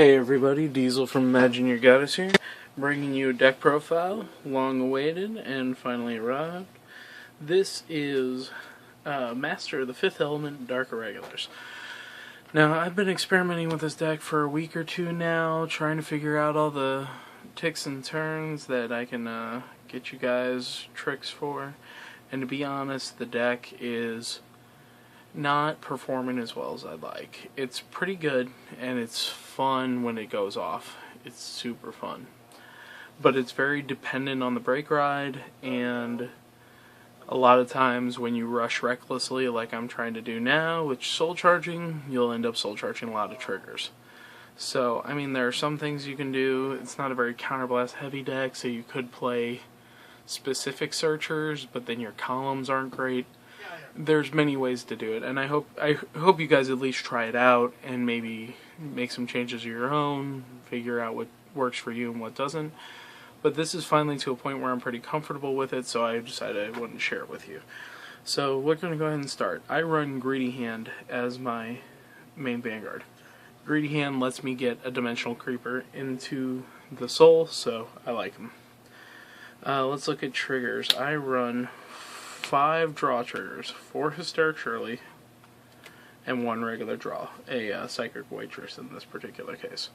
Hey everybody, Diesel from Imagineyourgoddess here, bringing you a deck profile, long awaited and finally arrived. This is Master of the Fifth Element, Dark Irregulars. Now, I've been experimenting with this deck for a week or two now, trying to figure out all the ticks and turns that I can get you guys tricks for, and to be honest, the deck is not performing as well as I'd like. It's pretty good and it's fun when it goes off. It's super fun. But it's very dependent on the brake ride, and a lot of times when you rush recklessly like I'm trying to do now, which soul charging, you'll end up soul charging a lot of triggers. So, I mean, there are some things you can do. It's not a very counterblast heavy deck, so you could play specific searchers, but then your columns aren't great. There's many ways to do it, and I hope you guys at least try it out and maybe make some changes of your own, figure out what works for you and what doesn't. But this is finally to a point where I'm pretty comfortable with it, so I decided I wouldn't share it with you. So we're going to go ahead and start. I run Greedy Hand as my main Vanguard. Greedy Hand lets me get a dimensional creeper into the soul, so I like him. Let's look at triggers. I run 5 draw triggers, 4 Hysteric Shirley, and 1 regular draw, a Psychic Waitress in this particular case.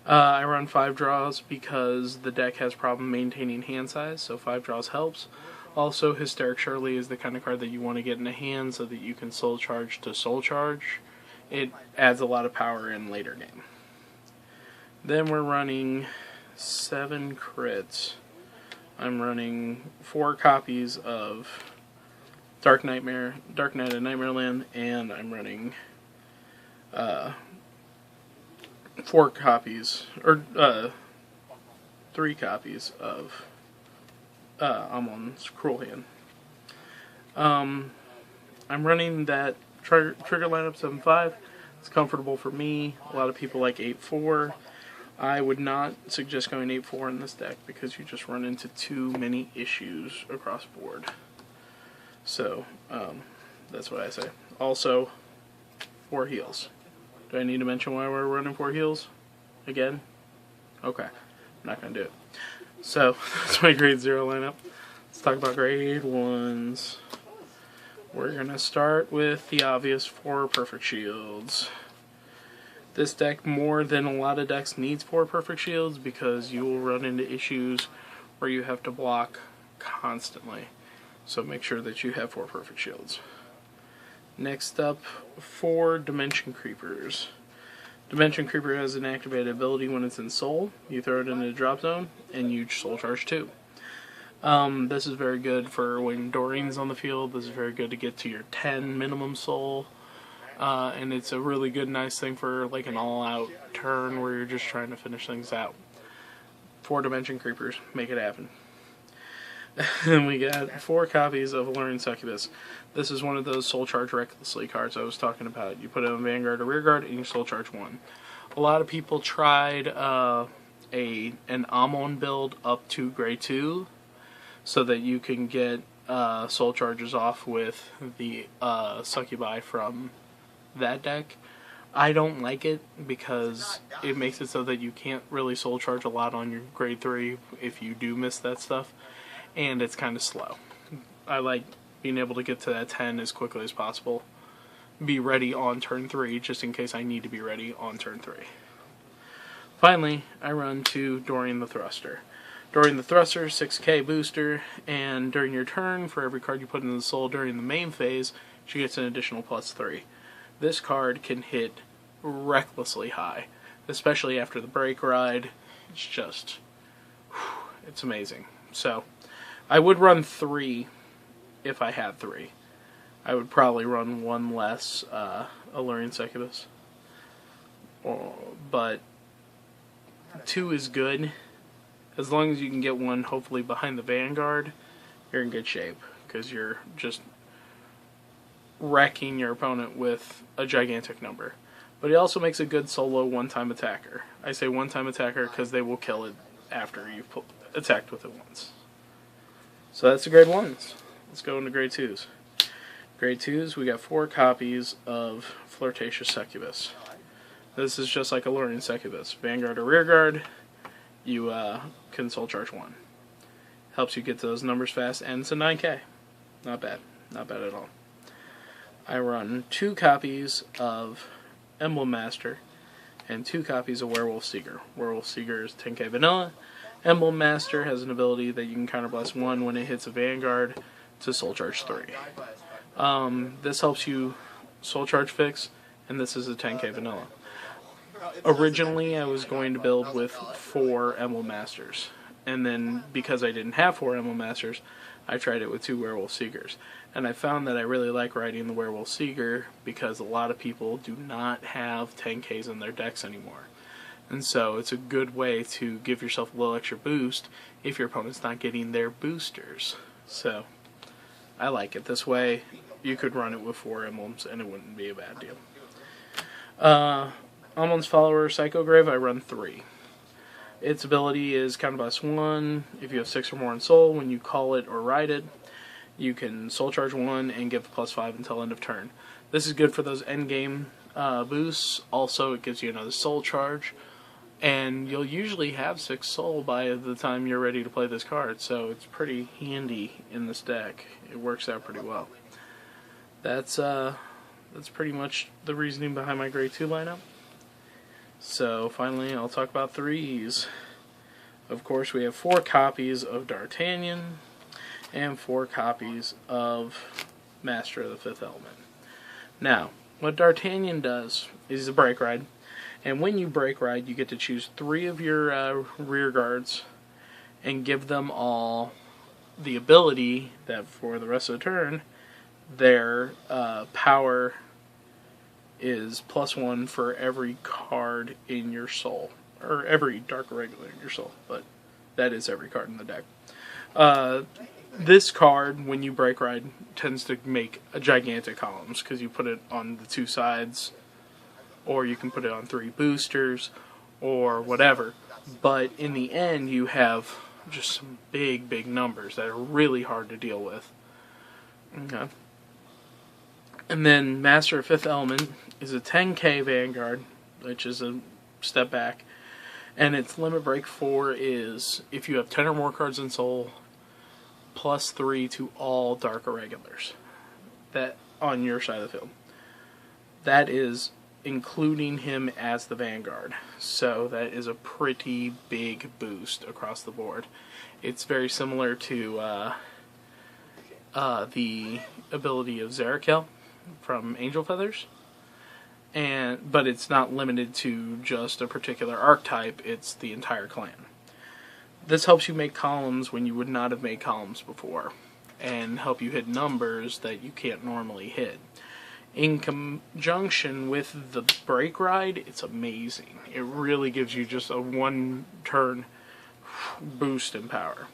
I run 5 draws because the deck has problem maintaining hand size, so 5 draws helps. Also, Hysteric Shirley is the kind of card that you want to get in the hand so that you can soul charge to soul charge. It adds a lot of power in later game. Then we're running 7 crits. I'm running 4 copies of Dark Knight of Nightmareland, and I'm running 4 copies, or 3 copies of Amon's Cruel Hand. I'm running that trigger lineup 7-5. It's comfortable for me. A lot of people like 8-4. I would not suggest going 8-4 in this deck because you just run into too many issues across board. So, that's what I say. Also, 4 heals. Do I need to mention why we're running 4 heals? Again? Okay. I'm not going to do it. So, that's my grade 0 lineup. Let's talk about grade 1s. We're going to start with the obvious 4 perfect shields. This deck, more than a lot of decks, needs 4 perfect shields because you will run into issues where you have to block constantly. So make sure that you have 4 perfect shields. Next up, 4 Dimension Creepers. Dimension Creeper has an activated ability when it's in Soul. You throw it into the drop zone, and you Soul Charge 2. This is very good for when Doreen's on the field. This is very good to get to your 10 minimum Soul. And it's a really good, nice thing for like an all-out turn where you're just trying to finish things out. 4 Dimension Creepers, make it happen. And we got 4 copies of Alluring Succubus. This is one of those Soul Charge Recklessly cards I was talking about. You put it on Vanguard or Rearguard and you Soul Charge 1. A lot of people tried an Amon build up to grade 2 so that you can get Soul Charges off with the Succubi from that deck. I don't like it because it makes it so that you can't really soul charge a lot on your grade 3 if you do miss that stuff, and it's kind of slow. I like being able to get to that 10 as quickly as possible, be ready on turn 3 just in case I need to be ready on turn 3. Finally, I run 2 Dorian the Thruster. Dorian the Thruster, 6k booster, and during your turn, for every card you put in the soul during the main phase, she gets an additional +3. This card can hit recklessly high, especially after the brake ride. It's just, it's amazing. So, I would run 3 if I had 3. I would probably run 1 less Alluring Succubus. But 2 is good. As long as you can get 1 hopefully behind the Vanguard, you're in good shape, because you're just wrecking your opponent with a gigantic number. But he also makes a good solo one-time attacker. I say one-time attacker because they will kill it after you've attacked with it once. So that's the grade 1s. Let's go into grade 2s. Grade 2s, we got 4 copies of Flirtatious Succubus. This is just like a learning succubus. Vanguard or Rearguard, you can soul charge 1. Helps you get to those numbers fast, and it's a 9k. Not bad. Not bad at all. I run 2 copies of Emblem Master and 2 copies of Werewolf Seeker. Werewolf Seeker is 10k vanilla. Emblem Master has an ability that you can counterblast 1 when it hits a Vanguard to soul charge 3. This helps you soul charge fix, and this is a 10k vanilla. Originally, I was going to build with 4 Emblem Masters, and then because I didn't have 4 Emblem Masters, I tried it with 2 Werewolf Seekers. And I found that I really like riding the Werewolf Seeker because a lot of people do not have 10Ks in their decks anymore. And so it's a good way to give yourself a little extra boost if your opponent's not getting their boosters. So I like it. This way you could run it with 4 emblems and it wouldn't be a bad deal. Almond's Follower Psycho Grave, I run 3. Its ability is Counterblast 1. If you have 6 or more in soul, when you call it or ride it, you can soul charge 1 and give +5 until end of turn. This is good for those endgame boosts. Also, it gives you another soul charge, and you'll usually have 6 soul by the time you're ready to play this card, so it's pretty handy in this deck. It works out pretty well. That's pretty much the reasoning behind my Grade 2 lineup. So finally, I'll talk about 3s. Of course, we have 4 copies of D'Artagnan and 4 copies of Master of the Fifth Element. Now, what D'Artagnan does is a break ride, and when you break ride, you get to choose 3 of your rear guards and give them all the ability that for the rest of the turn, their power is +1 for every card in your soul, or every Dark Irregular in your soul, but that is every card in the deck. This card, when you break ride, tends to make a gigantic columns because you put it on the 2 sides, or you can put it on 3 boosters, or whatever. But in the end, you have just some big numbers that are really hard to deal with. Okay. And then Master of Fifth Element is a 10k Vanguard, which is a step back. And its limit break 4 is if you have 10 or more cards in soul, +3 to all Dark Irregulars that on your side of the field. That is including him as the Vanguard. So that is a pretty big boost across the board. It's very similar to the ability of Zerakel from Angel Feathers, but it's not limited to just a particular archetype, it's the entire clan. This helps you make columns when you would not have made columns before, and help you hit numbers that you can't normally hit. In conjunction with the break ride, it's amazing. It really gives you just a 1-turn boost in power.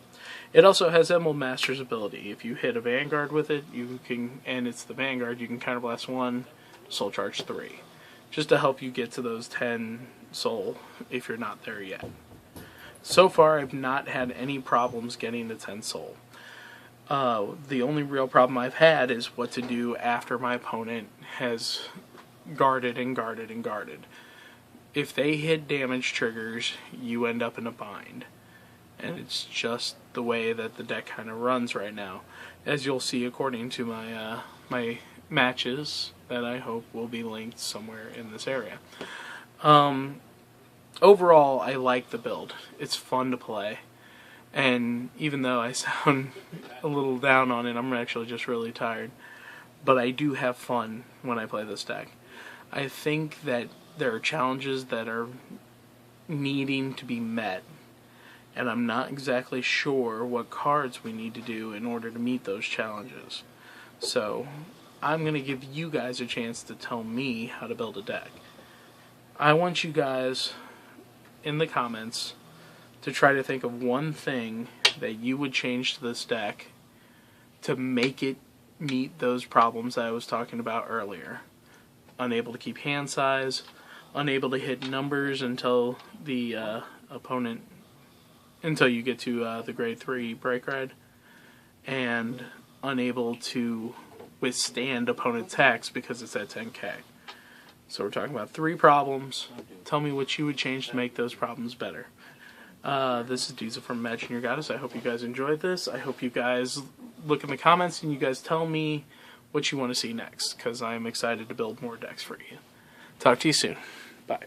It also has Emblem Master's ability. If you hit a Vanguard with it, you can, and it's the Vanguard, you can counterblast 1, soul charge 3. Just to help you get to those 10 soul if you're not there yet. So far, I've not had any problems getting to 10 soul. The only real problem I've had is what to do after my opponent has guarded and guarded and guarded. If they hit damage triggers, you end up in a bind. And it's just the way that the deck kind of runs right now. As you'll see according to my my matches that I hope will be linked somewhere in this area. Overall, I like the build. It's fun to play. And even though I sound a little down on it, I'm actually just really tired. But I do have fun when I play this deck. I think that there are challenges that are needing to be met. And I'm not exactly sure what cards we need to do in order to meet those challenges. So, I'm going to give you guys a chance to tell me how to build a deck. I want you guys in the comments to try to think of one thing that you would change to this deck to make it meet those problems that I was talking about earlier. Unable to keep hand size, unable to hit numbers until the opponent, until you get to the grade 3 break ride, and unable to withstand opponent attacks because it's at 10k. So we're talking about 3 problems. Tell me what you would change to make those problems better. This is Diesel from Imagineyourgoddess. I hope you guys enjoyed this. I hope you guys look in the comments and you guys tell me what you want to see next, because I'm excited to build more decks for you. Talk to you soon. Bye.